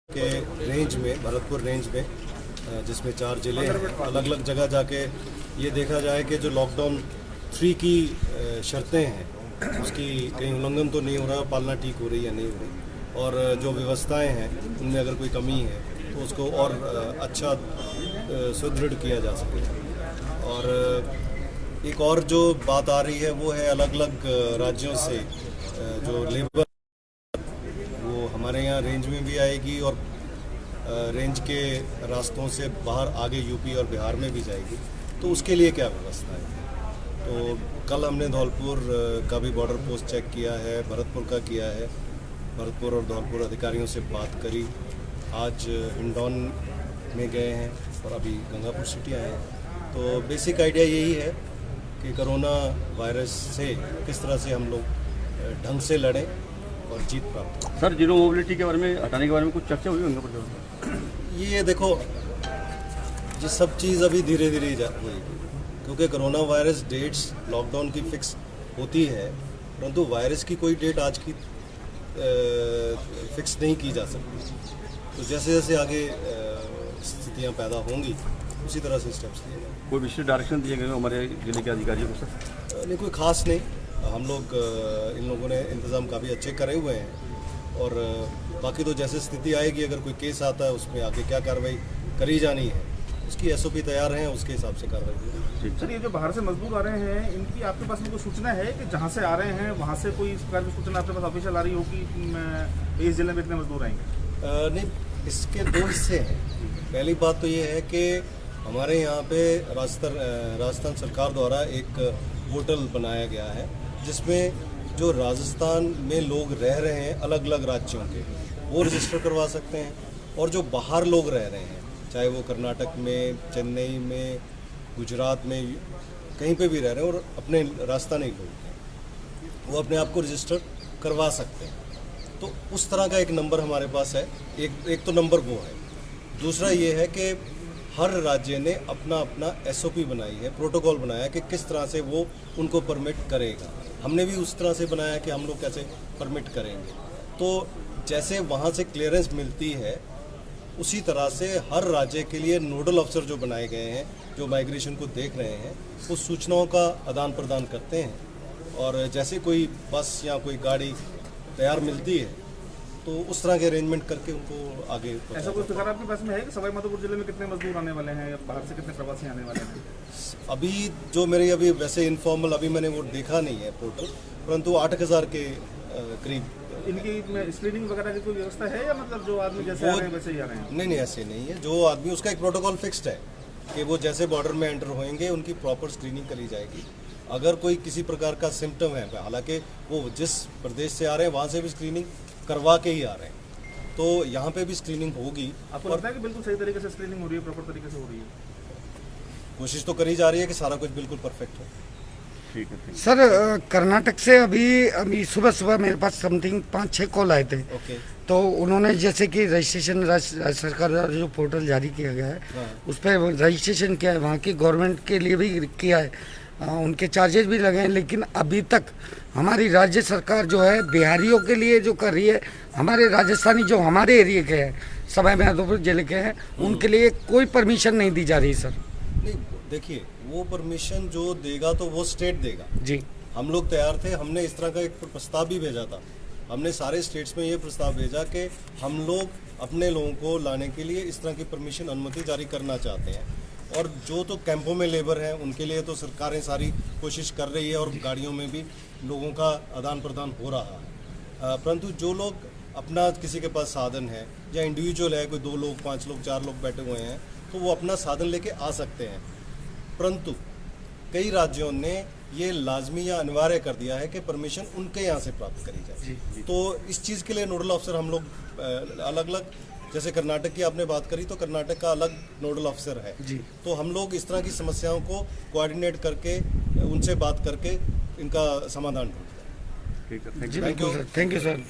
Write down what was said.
के रेंज में, भरतपुर रेंज में, जिसमें 4 जिले हैं, अलग अलग जगह जाके ये देखा जाए कि जो लॉकडाउन 3 की शर्तें हैं उसकी कहीं उल्लंघन तो नहीं हो रहा, पालना ठीक हो रही है नहीं हो रही, और जो व्यवस्थाएं हैं उनमें अगर कोई कमी है तो उसको और अच्छा सुदृढ़ किया जा सके। और एक और जो बात आ रही है वो है अलग अलग राज्यों से जो लेबर वो हमारे यहाँ रेंज में भी आएगी और रेंज के रास्तों से बाहर आगे यूपी और बिहार में भी जाएगी, तो उसके लिए क्या व्यवस्था है। तो कल हमने धौलपुर का भी बॉर्डर पोस्ट चेक किया है, भरतपुर का किया है, भरतपुर और धौलपुर अधिकारियों से बात करी, आज हिंडौन में गए हैं और अभी गंगापुर सिटी आए हैं। तो बेसिक आइडिया यही है कि कोरोना वायरस से किस तरह से हम लोग ढंग से लड़ें और जीत प्राप्त करें। सर, जीरो मोबिलिटी के बारे में, हटाने के बारे में कुछ चर्चा हुई गंगापुर? ये देखो, ये सब चीज़ अभी धीरे धीरे होगी, क्योंकि कोरोना वायरस डेट्स लॉकडाउन की फिक्स होती है, परंतु वायरस की कोई डेट आज की फिक्स नहीं की जा सकती। तो जैसे जैसे आगे स्थितियाँ पैदा होंगी उसी तरह से स्टेप्स लिए जाएंगे। कोई विशेष डायरेक्शन दिए गए हमारे जिले के अधिकारियों को? सर नहीं, कोई खास नहीं, हम लोग इन लोगों ने इंतज़ाम काफ़ी अच्छे करे हुए हैं, और बाकी तो जैसे स्थिति आएगी, अगर कोई केस आता है उसमें आगे क्या कार्रवाई करी जानी है उसकी SOP तैयार है, उसके हिसाब से कार्रवाई होगी। सर, ये जो बाहर से मजदूर आ रहे हैं, इनकी आपके पास में कोई सूचना है कि जहाँ से आ रहे हैं वहाँ से कोई इस प्रकार की सूचना आपके पास ऑफिशियल आ रही हो कि इस जिले में इतने मजदूर आएंगे? नहीं, इसके 2 हिस्से हैं। पहली बात तो ये है कि हमारे यहाँ पे राजस्थान सरकार द्वारा एक पोर्टल बनाया गया है जिसमें जो राजस्थान में लोग रह रहे हैं अलग अलग राज्यों के, वो रजिस्टर करवा सकते हैं, और जो बाहर लोग रह रहे हैं, चाहे वो कर्नाटक में, चेन्नई में, गुजरात में, कहीं पे भी रह रहे हैं और अपने राजस्थानी लोग हैं, वो अपने आप को रजिस्टर करवा सकते हैं। तो उस तरह का एक नंबर हमारे पास है। एक तो नंबर वो है। दूसरा ये है कि हर राज्य ने अपना अपना SOP बनाई है, प्रोटोकॉल बनाया कि किस तरह से वो उनको परमिट करेगा। हमने भी उस तरह से बनाया कि हम लोग कैसे परमिट करेंगे। तो जैसे वहाँ से क्लियरेंस मिलती है उसी तरह से हर राज्य के लिए नोडल अफसर जो बनाए गए हैं, जो माइग्रेशन को देख रहे हैं, वो सूचनाओं का आदान प्रदान करते हैं, और जैसे कोई बस या कोई गाड़ी तैयार मिलती है तो उस तरह के अरेंजमेंट करके उनको आगे। ऐसा कोई फिगर आपके पास में है कि सवाई माधोपुर जिले में कितने मजदूर आने वाले हैं या बाहर से कितने प्रवासी आने वाले हैं? अभी जो मेरी अभी वैसे इनफॉर्मल अभी मैंने वो देखा नहीं है पोर्टल, परंतु 8,000 के करीब। इनकी स्क्रीनिंग वगैरह की कोई व्यवस्था है या मतलब जो आदमी जैसे आ रहे हैं वैसे ही आ रहे हैं? नहीं, ऐसे नहीं है। जो आदमी, उसका एक प्रोटोकॉल फिक्स्ड है कि वो जैसे बॉर्डर में एंटर होंगे उनकी प्रॉपर स्क्रीनिंग करी जाएगी। अगर कोई किसी प्रकार का सिम्टम है, हालांकि वो जिस प्रदेश से आ रहे हैं वहाँ से भी स्क्रीनिंग करवा के ही आ रहे हैं, तो यहाँ पे भी स्क्रीनिंग होगी। आपको लगता है कि बिल्कुल सही तरीके से स्क्रीनिंग हो रही है, प्रॉपर तरीके से हो रही है? कोशिश तो करी जा रही है कि सारा कुछ बिल्कुल परफेक्ट हो। ठीक है। सर, कर्नाटक से अभी सुबह मेरे पास समथिंग 5-6 कॉल आए थे। ओके। तो उन्होंने जैसे कि रजिस्ट्रेशन राज्य सरकार द्वारा जो पोर्टल जारी किया गया है उस पर रजिस्ट्रेशन किया है, वहाँ की गवर्नमेंट के लिए भी किया है, उनके चार्जेस भी लगे हैं, लेकिन अभी तक हमारी राज्य सरकार जो है बिहारियों के लिए जो कर रही है, हमारे राजस्थानी जो हमारे एरिया के हैं, सवाई माधोपुर जिले के हैं, उनके लिए कोई परमिशन नहीं दी जा रही। सर नहीं, देखिए, वो परमिशन जो देगा तो वो स्टेट देगा जी। हम लोग तैयार थे, हमने इस तरह का एक प्रस्ताव भी भेजा था। हमने सारे स्टेट्स में ये प्रस्ताव भेजा कि हम लोग अपने लोगों को लाने के लिए इस तरह की परमिशन, अनुमति जारी करना चाहते हैं, और जो तो कैंपों में लेबर हैं उनके लिए तो सरकारें सारी कोशिश कर रही है और गाड़ियों में भी लोगों का आदान प्रदान हो रहा है। परंतु जो लोग अपना, किसी के पास साधन है या इंडिविजुअल है, कोई 2 लोग 5 लोग 4 लोग बैठे हुए हैं, तो वो अपना साधन लेके आ सकते हैं। परंतु कई राज्यों ने ये लाजमी या अनिवार्य कर दिया है कि परमिशन उनके यहाँ से प्राप्त करी जाए। तो इस चीज़ के लिए नोडल अफसर हम लोग अलग अलग, जैसे कर्नाटक की आपने बात करी तो कर्नाटक का अलग नोडल अफसर है जी। तो हम लोग इस तरह की समस्याओं को कोऑर्डिनेट करके उनसे बात करके इनका समाधान ढूंढते हैं। ठीक है, थैंक यू सर।